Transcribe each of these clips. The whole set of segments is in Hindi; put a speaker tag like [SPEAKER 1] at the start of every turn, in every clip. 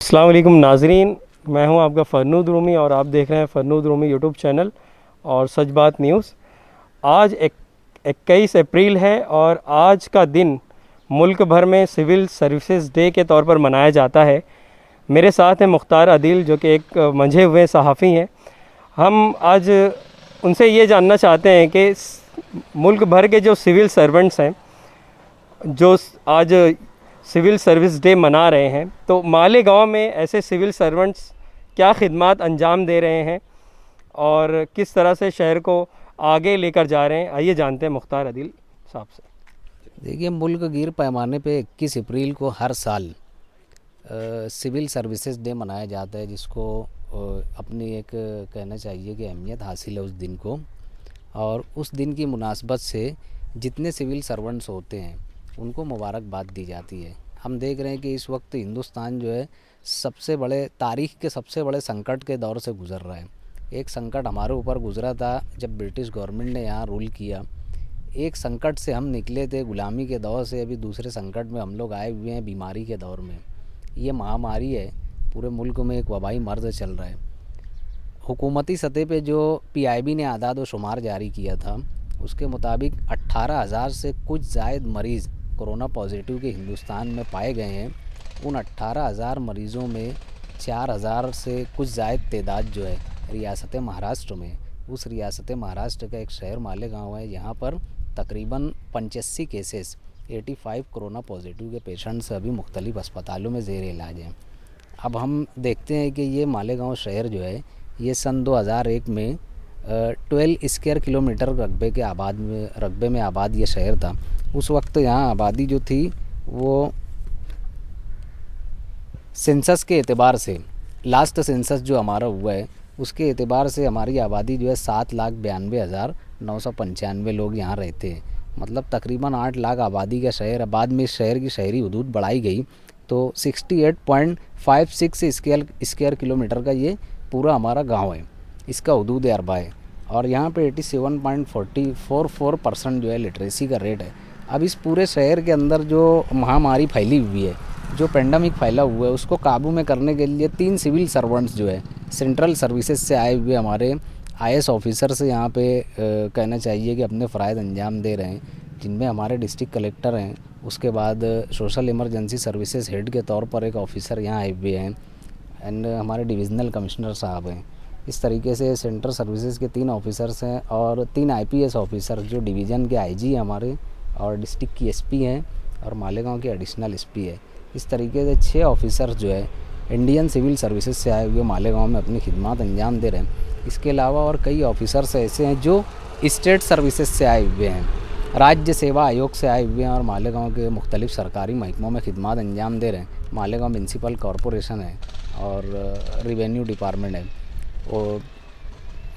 [SPEAKER 1] अस्सलाम वालेकुम नाजरीन, मैं हूं आपका फ़रनूद रूमी और आप देख रहे हैं फ़रनूद रूमी यूट्यूब चैनल और सच बात न्यूज़। आज 21 अप्रैल है और आज का दिन मुल्क भर में सिविल सर्विसेज डे के तौर पर मनाया जाता है। मेरे साथ हैं मुख्तार अदील जो कि एक मंझे हुए सहाफ़ी हैं। हम आज उनसे ये जानना चाहते हैं कि मुल्क भर के जो सिविल सर्वेंट्स हैं जो आज सिविल सर्विस डे मना रहे हैं, तो मालेगांव में ऐसे सिविल सर्वेंट्स क्या खिदमात अंजाम दे रहे हैं और किस तरह से शहर को आगे लेकर जा रहे हैं, आइए जानते हैं मुख्तार अदील साहब से।
[SPEAKER 2] देखिए, मुल्क गिर पैमाने पे 21 अप्रैल को हर साल सिविल सर्विसेज डे मनाया जाता है, जिसको अपनी एक कहना चाहिए कि अहमियत हासिल है उस दिन को। और उस दिन की मुनासबत से जितने सिविल सर्वेंट्स होते हैं उनको मुबारकबाद दी जाती है। हम देख रहे हैं कि इस वक्त हिंदुस्तान जो है सबसे बड़े तारीख़ के सबसे बड़े संकट के दौर से गुज़र रहा है। एक संकट हमारे ऊपर गुज़रा था जब ब्रिटिश गवर्नमेंट ने यहाँ रूल किया। एक संकट से हम निकले थे गुलामी के दौर से, अभी दूसरे संकट में हम लोग आए हुए हैं बीमारी के दौर में। ये महामारी है, पूरे मुल्क में एक वबाई मर्ज़ चल रहा है। हुकूमती सतह पे जो PIB ने आदाद व शुमार जारी किया था उसके मुताबिक 18,000 से कुछ ज़ायद मरीज़ कोरोना पॉजिटिव के हिंदुस्तान में पाए गए हैं। उन 18,000 मरीज़ों में 4,000 से कुछ ज़ायद तादाद जो है रियासत महाराष्ट्र में। उस रियासत महाराष्ट्र का एक शहर मालेगांव है, यहाँ पर तकरीबन 85 केसेस 85 कोरोना पॉजिटिव के पेशेंट्स अभी मुख्तलिफ़ अस्पतालों में ज़ेर इलाज हैं। अब हम देखते हैं कि ये मालेगांव शहर जो है ये सन 2001 में 12 स्क्वायर किलोमीटर रकबे में आबाद ये शहर था। उस वक्त यहाँ आबादी जो थी वो सेंसस के एतबार से, लास्ट सेंसस जो हमारा हुआ है उसके एतबार से हमारी आबादी जो है 7,92,995 लोग यहाँ रहते हैं। मतलब तकरीबन 8 लाख आबादी का शहर है। बाद में इस शहर की शहरी हदूद बढ़ाई गई तो 68.56 स्क्वायर किलोमीटर का ये पूरा हमारा गांव है, इसका हदूद अरबा है। और यहाँ पे 87.44% जो है लिटरेसी का रेट है। अब इस पूरे शहर के अंदर जो महामारी फैली हुई है, जो पेंडेमिक फैला हुआ है, उसको काबू में करने के लिए 3 सिविल सर्वेंट्स जो है सेंट्रल सर्विसेज से आए हुए हमारे IAS ऑफिसर से यहाँ पे कहना चाहिए कि अपने फ़राइज़ अंजाम दे रहे हैं, जिनमें हमारे डिस्ट्रिक्ट कलेक्टर हैं। उसके बाद सोशल इमरजेंसी सर्विसेज हेड के तौर पर एक ऑफ़िसर यहाँ आए हुए हैं एंड हमारे डिविज़नल कमिश्नर साहब हैं। इस तरीके से सेंट्रल सर्विसेज के 3 ऑफिसर्स हैं और 3 IPS ऑफिसर जो डिवीज़न के IG हैं हमारे, और डिस्ट्रिक्ट की SP हैं और मालेगांव के एडिशनल SP है। इस तरीके से 6 ऑफिसर्स जो है इंडियन सिविल सर्विसेज से आए हुए मालेगांव में अपनी खिदमत अंजाम दे रहे हैं। इसके अलावा और कई ऑफिसर्स ऐसे हैं जो स्टेट सर्विसेज से आए हुए हैं, राज्य सेवा आयोग से आए हुए हैं और मालेगांव के मुख्तलिफ़ सरकारी महकमों में खिदमत अंजाम दे रहे हैं। मालेगांव म्यूनसिपल कॉरपोरेशन है और रिवेन्यू डिपार्टमेंट है और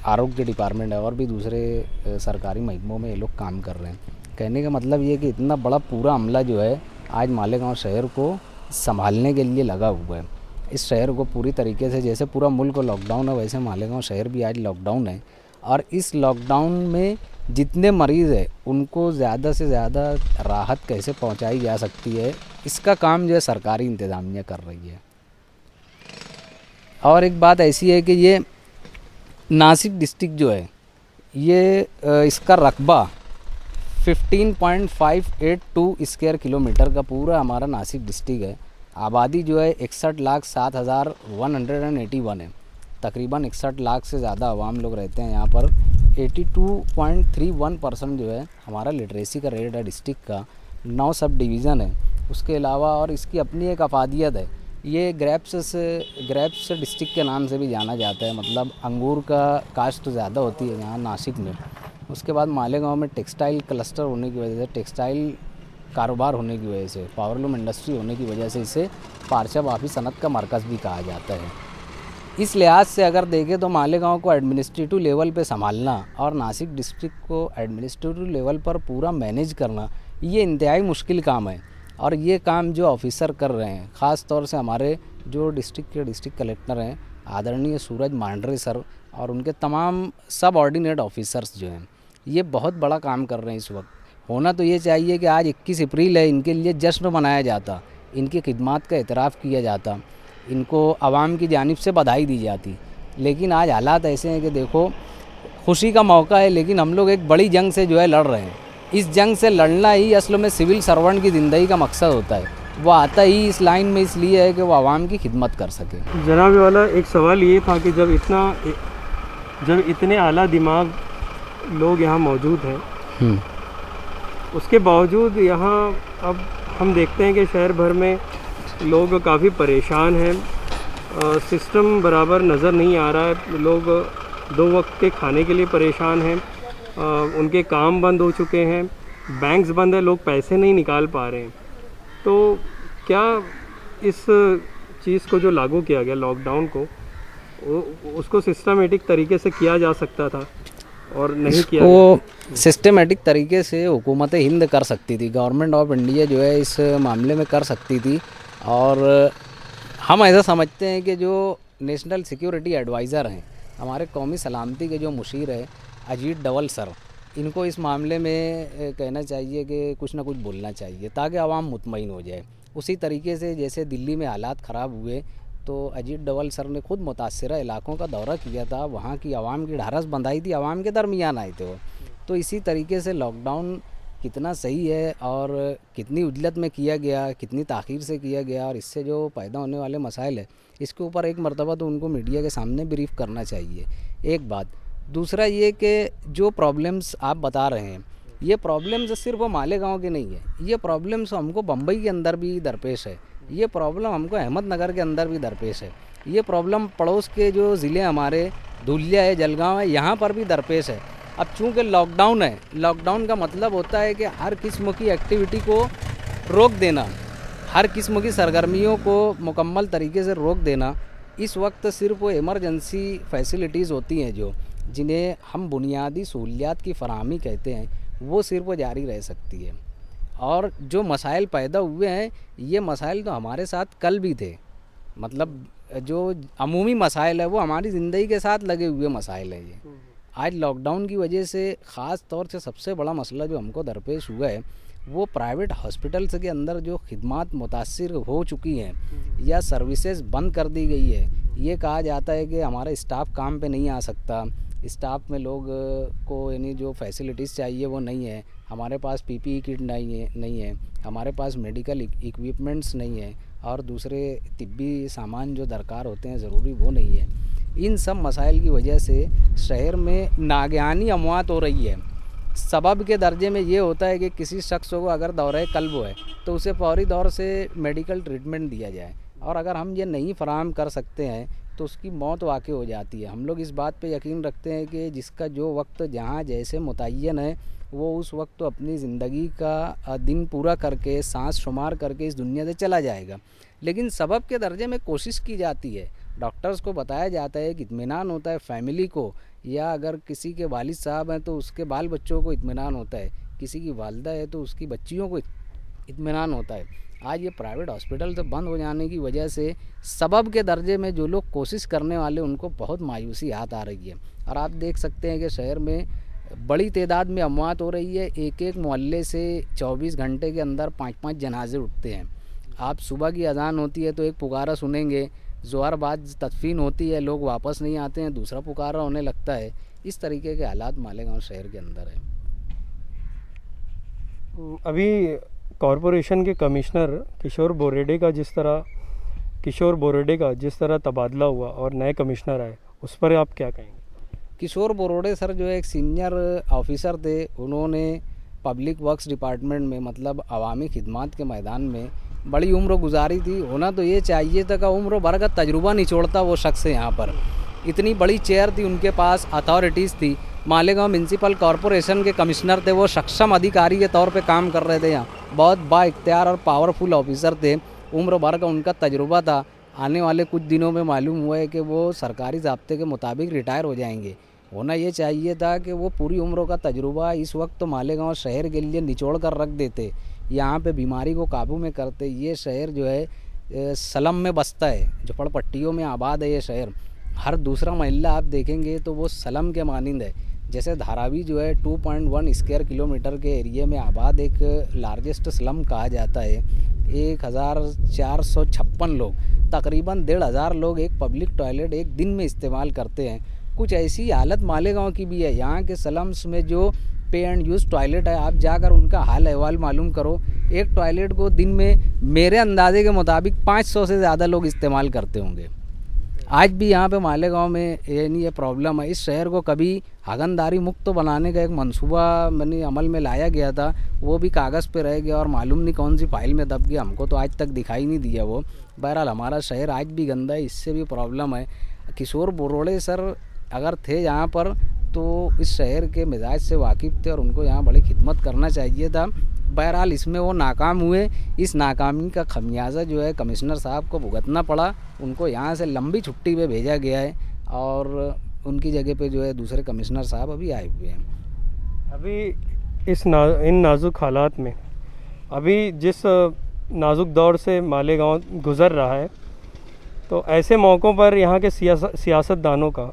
[SPEAKER 2] आरोग्य डिपार्टमेंट है और भी दूसरे सरकारी महकमों में ये लोग काम कर रहे हैं। कहने का मतलब ये कि इतना बड़ा पूरा अमला जो है आज मालेगांव शहर को संभालने के लिए लगा हुआ है। इस शहर को पूरी तरीके से, जैसे पूरा मुल्क लॉकडाउन है वैसे मालेगांव शहर भी आज लॉकडाउन है। और इस लॉकडाउन में जितने मरीज़ हैं उनको ज़्यादा से ज़्यादा राहत कैसे पहुंचाई जा सकती है, इसका काम जो है सरकारी इंतज़ामिया कर रही है। और एक बात ऐसी है कि ये नासिक डिस्ट्रिक्ट जो है ये इसका रकबा 15.582 स्क्वायर किलोमीटर का पूरा हमारा नासिक डिस्ट्रिक्ट है। आबादी जो है 61,07,181 है। तकरीबन 61 लाख से ज़्यादा आवाम लोग रहते हैं यहाँ पर। 82.31% जो है हमारा लिटरेसी का रेट है डिस्ट्रिक्ट का। 9 सब डिवीज़न है। उसके अलावा और इसकी अपनी एक अफादियत है, ये ग्रेप्स डिस्ट्रिक्ट के नाम से भी जाना जाता है। मतलब अंगूर का काश्त तो ज़्यादा होती है यहाँ नासिक में। उसके बाद मालेगांव में टेक्सटाइल क्लस्टर होने की वजह से, टेक्सटाइल कारोबार होने की वजह से, पावरलूम इंडस्ट्री होने की वजह से इसे पारचा वाफी सनत का मरकज़ भी कहा जाता है। इस लिहाज से अगर देखें तो मालेगांव को एडमिनिस्ट्रेटिव लेवल पे संभालना और नासिक डिस्ट्रिक्ट को एडमिनिस्ट्रेटिव लेवल पर पूरा मैनेज करना ये इंतहाई मुश्किल काम है। और ये काम जो ऑफिसर कर रहे हैं, ख़ास तौर से हमारे जो डिस्ट्रिक्ट के डिस्ट्रिक्ट कलेक्टर हैं आदरणीय सूरज मांडरे सर और उनके तमाम सब ऑर्डिनेट ऑफिसर्स जो हैं, ये बहुत बड़ा काम कर रहे हैं इस वक्त। होना तो ये चाहिए कि आज 21 अप्रैल है, इनके लिए जश्न मनाया जाता, इनकी खिदमत का एतराफ़ किया जाता। इनको आवाम की जानिब से बधाई दी जाती। लेकिन आज हालात ऐसे हैं कि देखो, खुशी का मौका है लेकिन हम लोग एक बड़ी जंग से जो है लड़ रहे हैं। इस जंग से लड़ना ही असल में सिविल सर्वेंट की ज़िंदगी का मकसद होता है। वो आता ही इस लाइन में इसलिए है कि वो आवाम की खिदमत कर सके।
[SPEAKER 1] जनाब वाला एक सवाल ये था कि जब इतने आला दिमाग लोग यहाँ मौजूद हैं, उसके बावजूद यहाँ अब हम देखते हैं कि शहर भर में लोग काफ़ी परेशान हैं। सिस्टम बराबर नज़र नहीं आ रहा है। लोग 2 वक्त के खाने के लिए परेशान हैं। उनके काम बंद हो चुके हैं, बैंक्स बंद है, लोग पैसे नहीं निकाल पा रहे हैं। तो क्या इस चीज़ को जो लागू किया गया लॉकडाउन को, उसको सिस्टमेटिक तरीके से किया जा सकता था और नहीं किया गया?
[SPEAKER 2] वो सिस्टमेटिक तरीके से हुकूमत हिंद कर सकती थी, गवर्नमेंट ऑफ इंडिया जो है इस मामले में कर सकती थी। और हम ऐसा समझते हैं कि जो नेशनल सिक्योरिटी एडवाइज़र हैं, हमारे कौमी सलामती के जो मुशीर है अजीत डवल सर, इनको इस मामले में कहना चाहिए कि कुछ ना कुछ बोलना चाहिए ताकि आवाम मुतमईन हो जाए। उसी तरीके से जैसे दिल्ली में हालात ख़राब हुए तो अजीत डवल सर ने खुद मुतासरा इलाकों का दौरा किया था, वहाँ की आवाम की ढारस बंधाई थी, आवाम के दरमियान आए थे वो। तो इसी तरीके से लॉकडाउन कितना सही है और कितनी उजलत में किया गया, कितनी ताख़ीर से किया गया और इससे जो पैदा होने वाले मसाइल है, इसके ऊपर एक मरतबा तो उनको मीडिया के सामने ब्रीफ करना चाहिए। एक बात। दूसरा ये कि जो प्रॉब्लम्स आप बता रहे हैं, ये प्रॉब्लम्स सिर्फ वो मालेगांव के नहीं है, ये प्रॉब्लम्स हमको बम्बई के अंदर भी दरपेश है, ये प्रॉब्लम हमको अहमदनगर के अंदर भी दरपेश है, ये प्रॉब्लम पड़ोस के जो ज़िले हमारे धुलिया है, जलगांव है, यहाँ पर भी दरपेश है। अब चूँकि लॉकडाउन है, लॉकडाउन का मतलब होता है कि हर किस्म की एक्टिविटी को रोक देना, हर किस्म की सरगर्मियों को मुकम्मल तरीके से रोक देना। इस वक्त सिर्फ वो इमरजेंसी फैसिलिटीज़ होती हैं जो जिन्हें हम बुनियादी सहूलियात की फराहमी कहते हैं, वो सिर्फ वो जारी रह सकती है। और जो मसाइल पैदा हुए हैं, ये मसाइल तो हमारे साथ कल भी थे। मतलब जो अमूमी मसाइल है वो हमारी ज़िंदगी के साथ लगे हुए मसाइल हैं। ये आज लॉकडाउन की वजह से ख़ास तौर से सबसे बड़ा मसला जो हमको दरपेश हुआ है वो प्राइवेट हॉस्पिटल्स के अंदर जो खिदमात मुतासिर हो चुकी हैं या सर्विसेज बंद कर दी गई है। ये कहा जाता है कि हमारा स्टाफ काम पे नहीं आ सकता, स्टाफ में लोग को यानी जो फैसिलिटीज़ चाहिए वो नहीं है, हमारे पास पीपीई किट नहीं है, हमारे पास मेडिकल इक्विपमेंट्स नहीं है और दूसरे तिब्बी सामान जो दरकार होते हैं ज़रूरी वो नहीं है। इन सब मसाइल की वजह से शहर में नागहानी अमवात हो रही है। सबब के दर्जे में ये होता है कि किसी शख्स को अगर दौरे कल्ब है तो उसे फौरी तौर से मेडिकल ट्रीटमेंट दिया जाए, और अगर हम ये नहीं फराहम कर सकते हैं तो उसकी मौत वाक़ई हो जाती है। हम लोग इस बात पे यकीन रखते हैं कि जिसका जो वक्त जहाँ जैसे मुतय्यन है वो उस वक्त तो अपनी ज़िंदगी का दिन पूरा करके सांस शुमार करके इस दुनिया से चला जाएगा। लेकिन सबब के दर्जे में कोशिश की जाती है, डॉक्टर्स को बताया जाता है कि इत्मीनान होता है फैमिली को, या अगर किसी के वालिद साहब हैं तो उसके बाल बच्चों को इत्मीनान होता है, किसी की वालिदा है तो उसकी बच्चियों को इत्मीनान होता है। आज ये प्राइवेट हॉस्पिटल से बंद हो जाने की वजह से सबब के दर्जे में जो लोग कोशिश करने वाले उनको बहुत मायूसी हाथ आ रही है। और आप देख सकते हैं कि शहर में बड़ी तादाद में अमवात हो रही है। एक एक मोहल्ले से 24 घंटे के अंदर 5-5 जनाजे उठते हैं। आप सुबह की अजान होती है तो एक पुकारा सुनेंगे, ज़ोहर बाद तदफीन होती है, लोग वापस नहीं आते हैं, दूसरा पुकारा होने लगता है। इस तरीके के हालात मालेगांव शहर के अंदर है।
[SPEAKER 1] अभी कॉरपोरेशन के कमिश्नर किशोर बोरेडे का जिस तरह तबादला हुआ और नए कमिश्नर आए, उस पर आप क्या कहेंगे?
[SPEAKER 2] किशोर बोरोडे सर जो एक सीनियर ऑफिसर थे, उन्होंने पब्लिक वर्क्स डिपार्टमेंट में मतलब अवामी खिदमात के मैदान में बड़ी उम्र गुजारी थी। होना तो ये चाहिए था कि उम्र भर का तजुर्बा निचोड़ता वो शख्स यहाँ पर। इतनी बड़ी चेयर थी उनके पास, अथॉरिटीज़ थी। मालेगांव म्यूनसिपल कॉरपोरेशन के कमिश्नर थे, वो सक्षम अधिकारी के तौर पे काम कर रहे थे यहाँ। बहुत बाइख्तियार और पावरफुल ऑफिसर थे, उम्र भर का उनका तजुर्बा था। आने वाले कुछ दिनों में मालूम हुआ है कि वो सरकारी ज़ाब्ते के मुताबिक रिटायर हो जाएंगे। होना ये चाहिए था कि वो पूरी उम्र का तजुर्बा इस वक्त तो मालेगांव शहर के लिए निचोड़ कर रख देते, यहाँ पे बीमारी को काबू में करते। ये शहर जो है सलम में बसता है, झोपड़पट्टियों में आबाद है ये शहर। हर दूसरा महल्ला आप देखेंगे तो वो सलम के मानिंद है। जैसे धारावी जो है 2.1 स्क्वायर किलोमीटर के एरिया में आबाद एक लार्जेस्ट स्लम कहा जाता है। 1456 लोग, तकरीबन 1500 लोग एक पब्लिक टॉयलेट एक दिन में इस्तेमाल करते हैं। कुछ ऐसी हालत मालेगांव की भी है। यहाँ के स्लम्स में जो पे एंड यूज़ टॉयलेट है, आप जाकर उनका हाल अहवाल मालूम करो। एक टॉयलेट को दिन में मेरे अंदाजे के मुताबिक 500 से ज़्यादा लोग इस्तेमाल करते होंगे। आज भी यहाँ पे मालेगांव में ये प्रॉब्लम है। इस शहर को कभी हगनदारी मुक्त बनाने का एक मंसूबा मैंने अमल में लाया गया था, वो भी कागज़ पे रह गया और मालूम नहीं कौन सी फाइल में दब गया, हमको तो आज तक दिखाई नहीं दिया वो। बहरहाल हमारा शहर आज भी गंदा है, इससे भी प्रॉब्लम है। किशोर बोरोड़े सर अगर थे यहाँ पर तो इस शहर के मिजाज से वाकिफ़ थे और उनको यहाँ बड़ी खिदमत करना चाहिए था। बहरहाल इसमें वो नाकाम हुए। इस नाकामी का खमियाजा जो है कमिश्नर साहब को भुगतना पड़ा। उनको यहाँ से लंबी छुट्टी पे भेजा गया है और उनकी जगह पे जो है दूसरे कमिश्नर साहब अभी आए हुए हैं।
[SPEAKER 1] अभी इन नाजुक हालात में, अभी जिस नाजुक दौर से मालेगांव गुज़र रहा है, तो ऐसे मौक़ों पर यहाँ के सियासतदानों का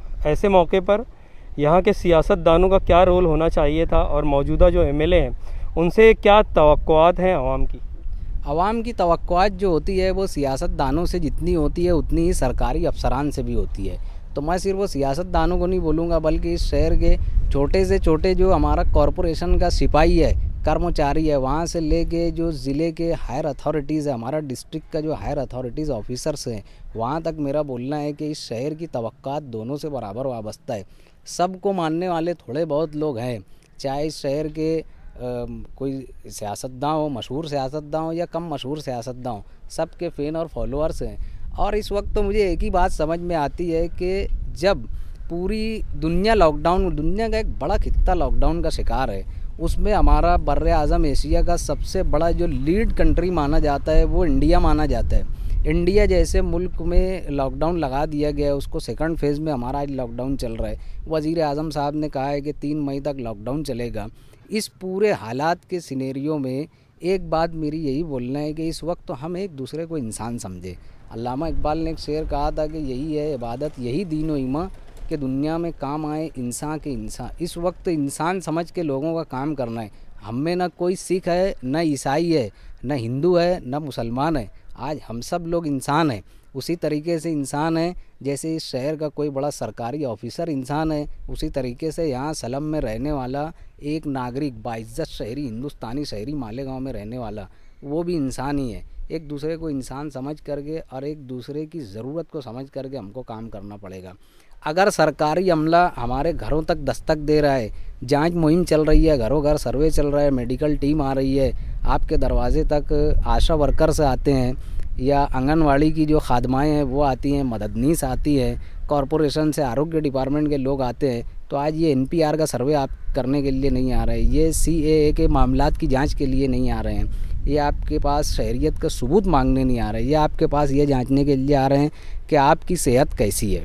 [SPEAKER 1] यहाँ के सियासतदानों का क्या रोल होना चाहिए था और मौजूदा जो एमएलए हैं उनसे क्या तवक्कुआत हैं आवाम की तवक्कुआत जो होती है वो सियासतदानों से जितनी होती है उतनी ही सरकारी अफसरान से भी होती है। तो मैं सिर्फ वो सियासतदानों को नहीं बोलूँगा, बल्कि इस शहर के छोटे से छोटे जो हमारा कॉरपोरेशन का सिपाही है, कर्मचारी है, वहाँ से लेके जो ज़िले के हायर अथॉरिटीज़ है, हमारा डिस्ट्रिक्ट का जो हायर अथॉरिटीज़ ऑफिसर्स हैं, वहाँ तक मेरा बोलना है कि इस शहर की तवक्कुआत दोनों से बराबर वाबस्ता है। सबको मानने वाले थोड़े बहुत लोग हैं, चाहे इस शहर के कोई सियासतदान हो, मशहूर सियासतदान हो या कम मशहूर सियासतदान हो, सबके फ़ैन और फॉलोअर्स हैं। और इस वक्त तो मुझे एक ही बात समझ में आती है कि जब पूरी दुनिया का एक बड़ा खित्ता लॉकडाउन का शिकार है, उसमें हमारा बर्रे आज़म एशिया का सबसे बड़ा जो लीड कंट्री माना जाता है वो इंडिया माना जाता है। इंडिया जैसे मुल्क में लॉकडाउन लगा दिया गया है, उसको सेकंड फेज़ में हमारा आज लॉकडाउन चल रहा है। वज़ीर आज़म साहब ने कहा है कि 3 मई तक लॉकडाउन चलेगा। इस पूरे हालात के सिनेरियो में एक बात मेरी यही बोलना है कि इस वक्त तो हम एक दूसरे को इंसान समझे। अल्लामा इकबाल ने एक शेर कहा था कि यही है इबादत, यही दीन व ईमान कि दुनिया में काम आए इंसान के इंसान। इस वक्त इंसान समझ के लोगों का काम करना है। हम में ना कोई सिख है, न ईसाई है, न हिंदू है, न मुसलमान है। आज हम सब लोग इंसान हैं। उसी तरीके से इंसान है जैसे इस शहर का कोई बड़ा सरकारी ऑफिसर इंसान है, उसी तरीके से यहाँ सलम में रहने वाला एक नागरिक, बाइज्जत शहरी, हिंदुस्तानी शहरी, मालेगांव में रहने वाला, वो भी इंसान ही है। एक दूसरे को इंसान समझ करके और एक दूसरे की ज़रूरत को समझ करके हमको काम करना पड़ेगा। अगर सरकारी अमला हमारे घरों तक दस्तक दे रहा है, जांच मुहिम चल रही है, घरों घर सर्वे चल रहा है, मेडिकल टीम आ रही है, आपके दरवाजे तक आशा वर्कर्स आते हैं या आंगनवाड़ी की जो खादमाएँ हैं वो आती हैं, मददनीस आती है, कॉरपोरेशन से आरोग्य डिपार्टमेंट के लोग आते हैं, तो आज ये एनपीआर का सर्वे आप करने के लिए नहीं आ रहे हैं, ये सीएए के मामलात की जांच के लिए नहीं आ रहे हैं, ये आपके पास शहरियत का सबूत मांगने नहीं आ रहे, ये आपके पास ये जांचने के लिए आ रहे हैं कि आपकी सेहत कैसी है।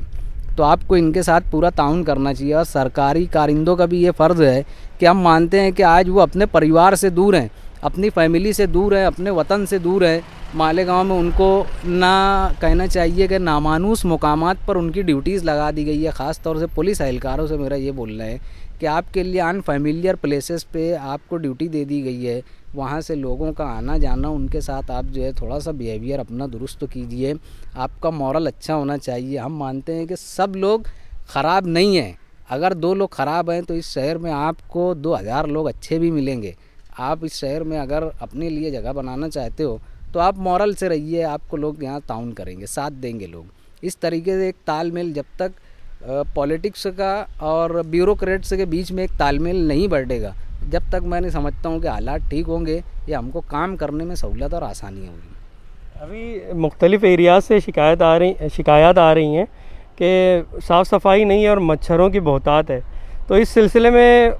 [SPEAKER 1] तो आपको इनके साथ पूरा ताउन करना चाहिए। और सरकारी कारिंदों का भी ये फ़र्ज़ है कि हम मानते हैं कि आज वो अपने परिवार से दूर हैं, अपनी फैमिली से दूर हैं, अपने वतन से दूर है। मालेगांव में उनको ना कहना चाहिए कि नामानूस मुकामात पर उनकी ड्यूटीज़ लगा दी गई है। ख़ास तौर से पुलिस एहलकारों से मेरा ये बोलना है कि आपके लिए अनफेमिलियर प्लेसेस पे आपको ड्यूटी दे दी गई है, वहाँ से लोगों का आना जाना, उनके साथ आप जो है थोड़ा सा बिहेवियर अपना दुरुस्त कीजिए। आपका मॉरल अच्छा होना चाहिए। हम मानते हैं कि सब लोग ख़राब नहीं हैं। अगर 2 लोग ख़राब हैं तो इस शहर में आपको 2000 लोग अच्छे भी मिलेंगे। आप इस शहर में अगर अपने लिए जगह बनाना चाहते हो तो आप मॉरल से रहिए, आपको लोग यहाँ ताउन करेंगे, साथ देंगे लोग। इस तरीके से एक तालमेल, जब तक पॉलिटिक्स का और ब्यूरोक्रेट्स के बीच में एक तालमेल नहीं बढ़ेगा, जब तक मैं नहीं समझता हूँ कि हालात ठीक होंगे या हमको काम करने में सहूलत और आसानी होगी। अभी मुख्तलिफ़ एरियाज़ से शिकायत आ रही हैं कि साफ़ सफाई नहीं है और मच्छरों की बहुतात है। तो इस सिलसिले में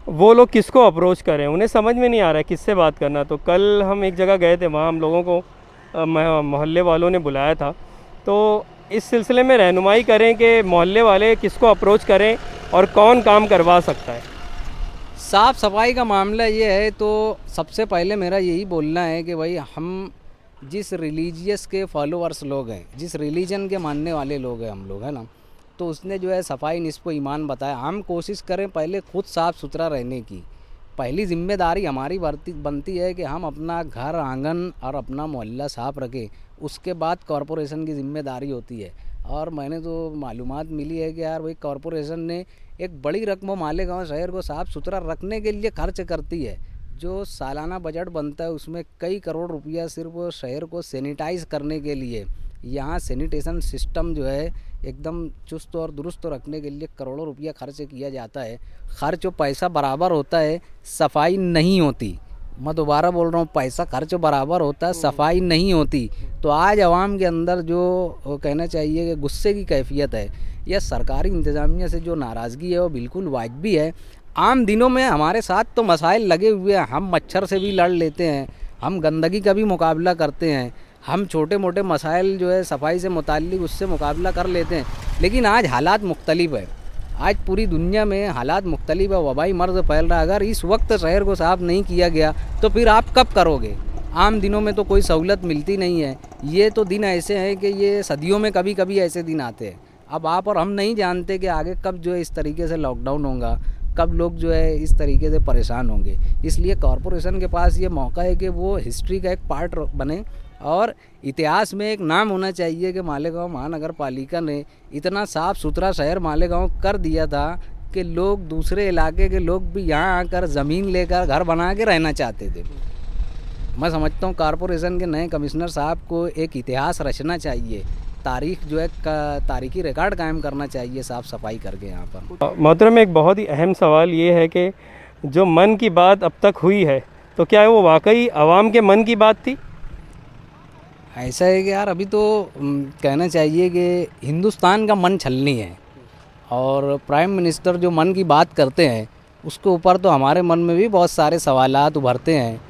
[SPEAKER 1] वो लोग किसको अप्रोच करें, उन्हें समझ में नहीं आ रहा है किससे बात करना। तो कल हम एक जगह गए थे, वहाँ हम लोगों को मोहल्ले वालों ने बुलाया था। तो इस सिलसिले में रहनुमाई करें कि मोहल्ले वाले किसको अप्रोच करें और कौन काम करवा सकता है।
[SPEAKER 2] साफ़ सफाई का मामला ये है तो सबसे पहले मेरा यही बोलना है कि भाई हम जिस रिलीजियस के फॉलोअर्स लोग हैं, जिस रिलीजन के मानने वाले लोग हैं हम लोग, है ना, तो उसने जो है सफाई निस्फ़ ईमान बताया। हम कोशिश करें पहले खुद साफ़ सुथरा रहने की। पहली जिम्मेदारी हमारी बनती है कि हम अपना घर आंगन और अपना मोहल्ला साफ रखें, उसके बाद कॉरपोरेशन की जिम्मेदारी होती है। और मैंने तो मालूमात मिली है कि यार भाई कॉरपोरेशन ने एक बड़ी रकम मालेगांव शहर को साफ़ सुथरा रखने के लिए खर्च करती है। जो सालाना बजट बनता है उसमें कई करोड़ रुपया सिर्फ शहर को सैनिटाइज करने के लिए, यहाँ सैनिटेशन सिस्टम जो है एकदम चुस्त और दुरुस्त रखने के लिए करोड़ों रुपया खर्च किया जाता है। खर्च और पैसा बराबर होता है, सफाई नहीं होती। मैं दोबारा बोल रहा हूँ, पैसा खर्च बराबर होता है, सफाई नहीं होती। तो आज आवाम के अंदर जो कहना चाहिए कि गुस्से की कैफियत है या सरकारी इंतज़ामिया से जो नाराज़गी है वो बिल्कुल वाजिबी है। आम दिनों में हमारे साथ तो मसाइल लगे हुए हैं, हम मच्छर से भी लड़ लेते हैं, हम गंदगी का भी मुकाबला करते हैं, हम छोटे मोटे मसाइल जो है सफाई से मुताल्लिक उससे मुकाबला कर लेते हैं। लेकिन आज हालात मुख्तलिफ है, आज पूरी दुनिया में हालात मुख्तलिफ है, वबाई मर्ज़ फैल रहा है। अगर इस वक्त शहर को साफ़ नहीं किया गया तो फिर आप कब करोगे? आम दिनों में तो कोई सहूलत मिलती नहीं है। ये तो दिन ऐसे हैं कि ये सदियों में कभी कभी ऐसे दिन आते हैं। अब आप और हम नहीं जानते कि आगे कब जो है इस तरीके से लॉकडाउन होगा, कब लोग जो है इस तरीके से परेशान होंगे। इसलिए कॉरपोरेशन के पास ये मौका है कि वो हिस्ट्री का एक पार्ट बने और इतिहास में एक नाम होना चाहिए कि मालेगांव महानगर पालिका ने इतना साफ़ सुथरा शहर मालेगांव कर दिया था कि लोग, दूसरे इलाके के लोग भी यहाँ आकर ज़मीन लेकर घर बना के रहना चाहते थे। मैं समझता हूँ कॉरपोरेशन के नए कमिश्नर साहब को एक इतिहास रचना चाहिए, तारीख जो है तारीखी रिकॉर्ड कायम करना चाहिए साफ़ सफाई करके यहाँ पर।
[SPEAKER 1] मोहतरम, एक बहुत ही अहम सवाल ये है कि जो मन की बात अब तक हुई है तो क्या वो वाकई आवाम के मन की बात थी?
[SPEAKER 2] ऐसा है कि यार अभी तो कहना चाहिए कि हिंदुस्तान का मन छलनी है और प्राइम मिनिस्टर जो मन की बात करते हैं उसके ऊपर तो हमारे मन में भी बहुत सारे सवालात उभरते हैं।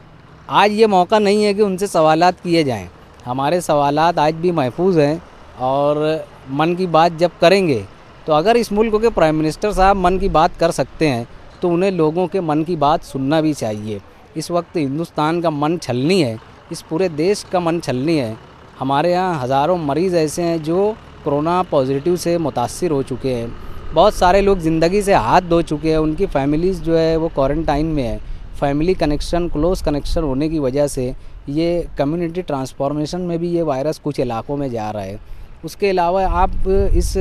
[SPEAKER 2] आज ये मौका नहीं है कि उनसे सवालात किए जाएं, हमारे सवालात आज भी महफूज हैं और मन की बात जब करेंगे तो अगर इस मुल्क के प्राइम मिनिस्टर साहब मन की बात कर सकते हैं तो उन्हें लोगों के मन की बात सुनना भी चाहिए। इस वक्त हिंदुस्तान का मन छलनी है, इस पूरे देश का मन छलनी है। हमारे यहाँ हज़ारों मरीज़ ऐसे हैं जो कोरोना पॉजिटिव से मुतासिर हो चुके हैं, बहुत सारे लोग ज़िंदगी से हाथ धो चुके हैं, उनकी फैमिलीज़ जो है वो क्वारंटाइन में है। फैमिली कनेक्शन, क्लोज़ कनेक्शन होने की वजह से ये कम्युनिटी ट्रांसफॉर्मेशन में भी ये वायरस कुछ इलाकों में जा रहा है। उसके अलावा आप इस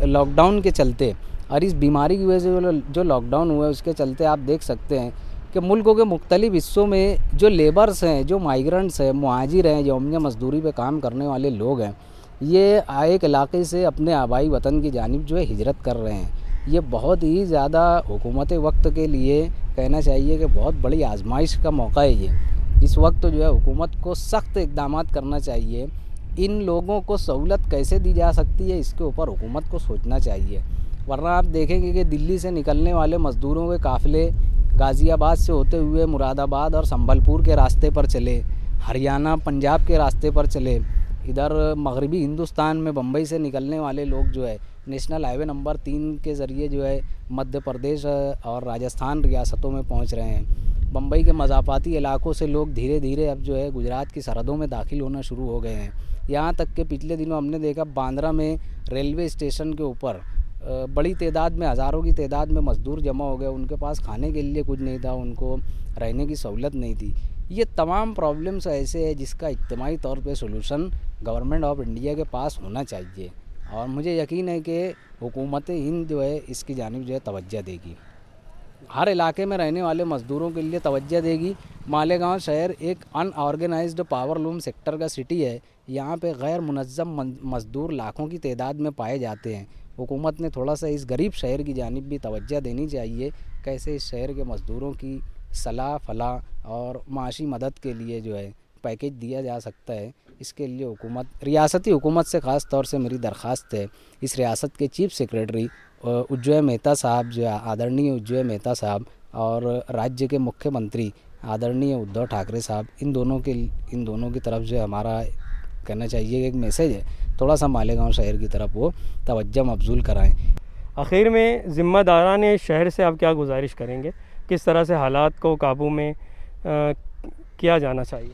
[SPEAKER 2] लॉकडाउन के चलते और इस बीमारी की वजह से जो लॉकडाउन हुआ है उसके चलते आप देख सकते हैं कि मुल्कों के मुख्तलिफ हिस्सों में जो लेबर्स हैं, जो माइग्रेंट्स हैं, मुहाजिर हैं, यौमिया मजदूरी पे काम करने वाले लोग हैं, ये एक इलाके से अपने आबाई वतन की जानिब जो है हिजरत कर रहे हैं। ये बहुत ही ज़्यादा हुकूमत वक्त के लिए कहना चाहिए कि बहुत बड़ी आजमाइश का मौका है ये। इस वक्त जो है हुकूमत को सख्त इक़दाम करना चाहिए। इन लोगों को सहूलत कैसे दी जा सकती है इसके ऊपर हुकूमत को सोचना चाहिए। वरना आप देखेंगे कि दिल्ली से निकलने वाले मज़दूरों के काफ़िले गाज़ियाबाद से होते हुए मुरादाबाद और संबलपुर के रास्ते पर चले, हरियाणा पंजाब के रास्ते पर चले, इधर मगरबी हिंदुस्तान में बम्बई से निकलने वाले लोग जो है नेशनल हाईवे नंबर 3 के ज़रिए जो है मध्य प्रदेश और राजस्थान रियासतों में पहुंच रहे हैं। बम्बई के मज़ाफ़ाती इलाकों से लोग धीरे धीरे अब जो है गुजरात की सरहदों में दाखिल होना शुरू हो गए हैं। यहाँ तक कि पिछले दिनों हमने देखा बांद्रा में रेलवे स्टेशन के ऊपर बड़ी तादाद में, हज़ारों की तादाद में मज़दूर जमा हो गए। उनके पास खाने के लिए कुछ नहीं था, उनको रहने की सहूलत नहीं थी। ये तमाम प्रॉब्लम्स ऐसे हैं जिसका इज्तिमाई तौर पे सॉल्यूशन गवर्नमेंट ऑफ इंडिया के पास होना चाहिए और मुझे यकीन है कि हुकूमत हिंद जो है इसकी जानिब जो है तवज्जो देगी, हर इलाके में रहने वाले मज़दूरों के लिए तवज्जो देगी। मालेगांव शहर एक अनऑर्गेनाइज्ड पावरलूम सेक्टर का सिटी है। यहाँ पे गैर मुनज़्ज़म मज़दूर लाखों की तादाद में पाए जाते हैं। हुकूमत ने थोड़ा सा इस गरीब शहर की जानिब भी तवज्जो देनी चाहिए, कैसे इस शहर के मज़दूरों की सलाह फलाह और माशी मदद के लिए जो है पैकेज दिया जा सकता है। इसके लिए हुकूमत, रियासती हुकूमत से ख़ास तौर से मेरी दरख्वास्त है, इस रियासत के चीफ सेक्रेटरी उज्जवल मेहता साहब जो है, आदरणीय उज्जवल मेहता साहब, और राज्य के मुख्यमंत्री आदरणीय उद्धव ठाकरे साहब, इन दोनों की तरफ जो है हमारा कहना चाहिए एक मैसेज है, थोड़ा सा मालेगांव शहर की तरफ वो तवज्जो मबजूल कराएं।
[SPEAKER 1] आखिर में ज़िम्मेदारान शहर से आप क्या गुजारिश करेंगे, किस तरह से हालात को काबू में किया जाना चाहिए?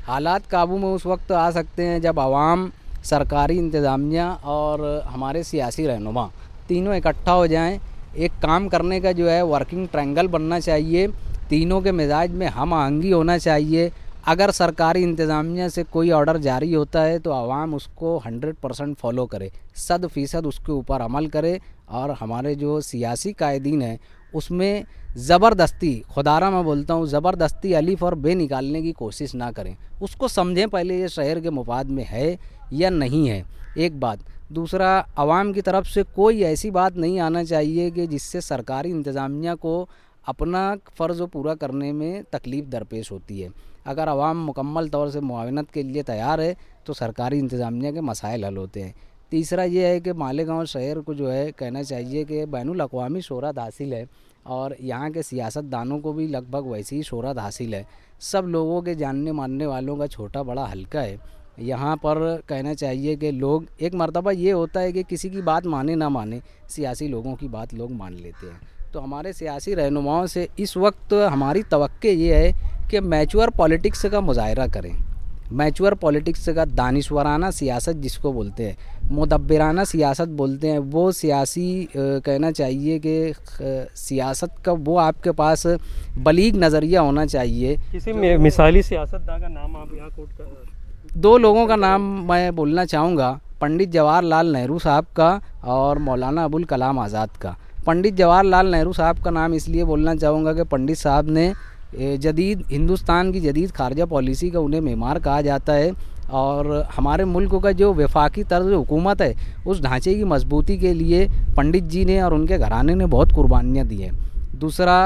[SPEAKER 2] हालात काबू में उस वक्त आ सकते हैं जब आवाम, सरकारी इंतज़ामिया और हमारे सियासी रहनुमा तीनों इकट्ठा हो जाएं। एक काम करने का जो है वर्किंग ट्रायंगल बनना चाहिए तीनों के मिजाज में हम आहंगी होना चाहिए। अगर सरकारी इंतज़ामिया से कोई ऑर्डर जारी होता है तो आवाम उसको 100% फॉलो करे, 100% उसके ऊपर अमल करे। और हमारे जो सियासी कायदीन हैं उसमें ज़बरदस्ती, खुदारा मैं बोलता हूँ, ज़बरदस्ती अलिफ और बे निकालने की कोशिश ना करें। उसको समझें पहले ये शहर के मुफाद में है या नहीं है, एक बात। दूसरा, आवाम की तरफ से कोई ऐसी बात नहीं आना चाहिए कि जिससे सरकारी इंतज़ामिया को अपना फ़र्ज़ पूरा करने में तकलीफ़ दरपेश होती है। अगर आवाम मुकम्मल तौर से मुआवनत के लिए तैयार है तो सरकारी इंतज़ामिया के मसाइल हल होते हैं। तीसरा ये है कि मालेगांव शहर को जो है कहना चाहिए कि बैनुल अक़वामी शोहरत हासिल है और यहाँ के सियासतदानों को भी लगभग वैसी ही शोहरत हासिल है। सब लोगों के जानने मानने वालों का छोटा बड़ा हल्का है। यहाँ पर कहना चाहिए कि लोग, एक मर्तबा ये होता है कि किसी की बात माने ना माने, सियासी लोगों की बात लोग मान लेते हैं। तो हमारे सियासी रहनुमाओं से इस वक्त हमारी तवक्के ये है कि मैच्योर पॉलिटिक्स का मुज़ाहरा करें। मैच्योर पॉलिटिक्स का, दानिशवराना सियासत जिसको बोलते हैं, मुदब्बिराना सियासत बोलते हैं, वो सियासी कहना चाहिए कि सियासत का वो आपके पास बलीग नज़रिया होना चाहिए।
[SPEAKER 1] किसी मिसाली सियासतदान का नाम आप यहाँ कोट कर?
[SPEAKER 2] 2 लोगों का नाम मैं बोलना चाहूँगा, पंडित जवाहरलाल नेहरू साहब का और मौलाना अबुल कलाम आज़ाद का। पंडित जवाहरलाल नेहरू साहब का नाम इसलिए बोलना चाहूँगा कि पंडित साहब ने जदीद हिंदुस्तान की जदीद खारजा पॉलिसी का उन्हें मेमार कहा जाता है और हमारे मुल्क का जो वफाकी तर्ज हुकूमत है उस ढांचे की मजबूती के लिए पंडित जी ने और उनके घराने ने बहुत कुर्बानियाँ दी हैं। दूसरा,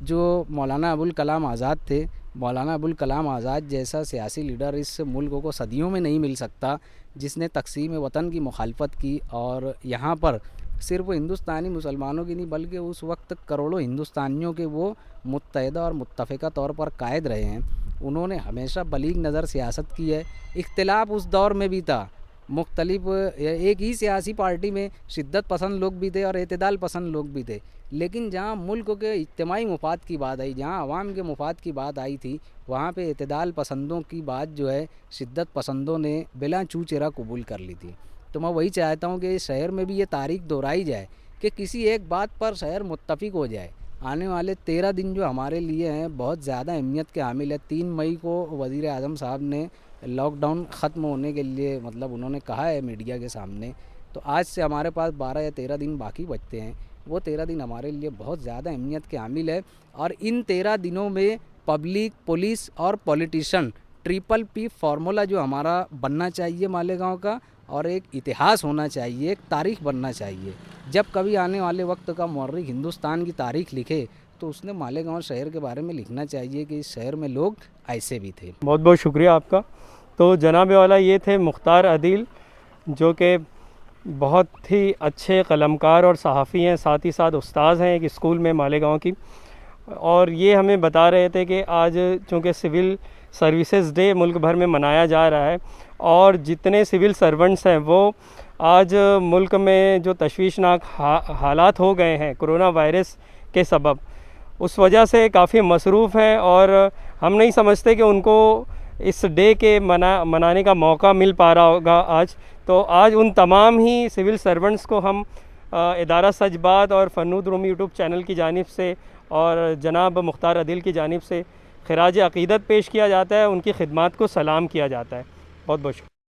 [SPEAKER 2] जो मौलाना अबुल कलाम आज़ाद थे, मौलाना अबुल कलाम आज़ाद जैसा सियासी लीडर इस मुल्क को सदियों में नहीं मिल सकता जिसने तकसीम वतन की मुखालफत की और यहाँ पर सिर्फ हिंदुस्तानी मुसलमानों की नहीं बल्कि उस वक्त करोड़ों हिंदुस्तानियों के वो मुत्तहिदा और मुत्तफ़िका तौर पर कायद रहे हैं। उन्होंने हमेशा बलीग नज़र सियासत की है। इख्तिलाफ उस दौर में भी था, मुख्तलिफ एक ही सियासी पार्टी में शिद्दत पसंद लोग भी थे और एतदाल पसंद लोग भी थे, लेकिन जहाँ मुल्क के इज्तिमाई मुफाद की बात आई, जहाँ अवाम के मुफाद की बात आई थी, वहाँ पे एतदाल पसंदों की बात जो है शिद्दत पसंदों ने बिला चू चेरा कबूल कर ली थी। तो मैं वही चाहता हूँ कि शहर में भी ये तारीख दोहराई जाए कि किसी एक बात पर शहर मुत्तफ़िक हो जाए। आने वाले 13 दिन जो हमारे लिए हैं बहुत ज़्यादा अहमियत के हामिल है। 3 मई को वज़ीर आज़म साहब ने लॉकडाउन ख़त्म होने के लिए उन्होंने कहा है मीडिया के सामने, तो आज से हमारे पास 12 या 13 दिन बाकी बचते हैं। वो 13 दिन हमारे लिए बहुत ज़्यादा अहमियत के हामिल है और इन 13 दिनों में पब्लिक, पुलिस और पॉलिटिशियन ट्रिपल पी फार्मूला जो हमारा बनना चाहिए मालेगांव का, और एक इतिहास होना चाहिए, एक तारीख़ बनना चाहिए। जब कभी आने वाले वक्त का मौर्रिख हिंदुस्तान की तारीख़ लिखे तो उसने मालेगांव शहर के बारे में लिखना चाहिए कि इस शहर में लोग ऐसे भी थे।
[SPEAKER 1] बहुत बहुत शुक्रिया आपका। तो जनाब वाला ये थे मुख्तार अदील, जो कि बहुत ही अच्छे कलमकार और सहाफ़ी हैं, साथ ही साथ उस्ताद हैं एक स्कूल में मालेगांव की। और ये हमें बता रहे थे कि आज चूँकि सिविल सर्विसेज डे मुल्क भर में मनाया जा रहा है और जितने सिविल सर्वेंट्स हैं वो आज मुल्क में जो तशवीशनाक हालात हो गए हैं कोरोना वायरस के सबब, उस वजह से काफ़ी मसरूफ़ हैं और हम नहीं समझते कि उनको इस डे के मनाने का मौका मिल पा रहा होगा आज। तो आज उन तमाम ही सिविल सर्वेंट्स को हम इदारा सच बात और फन्नूद रूमी यूट्यूब चैनल की जानिब से और जनाब मुख्तार अदील की जानिब से खिराज अक़ीदत पेश किया जाता है, उनकी खिदमत को सलाम किया जाता है। बहुत बहुत शुक्रिया।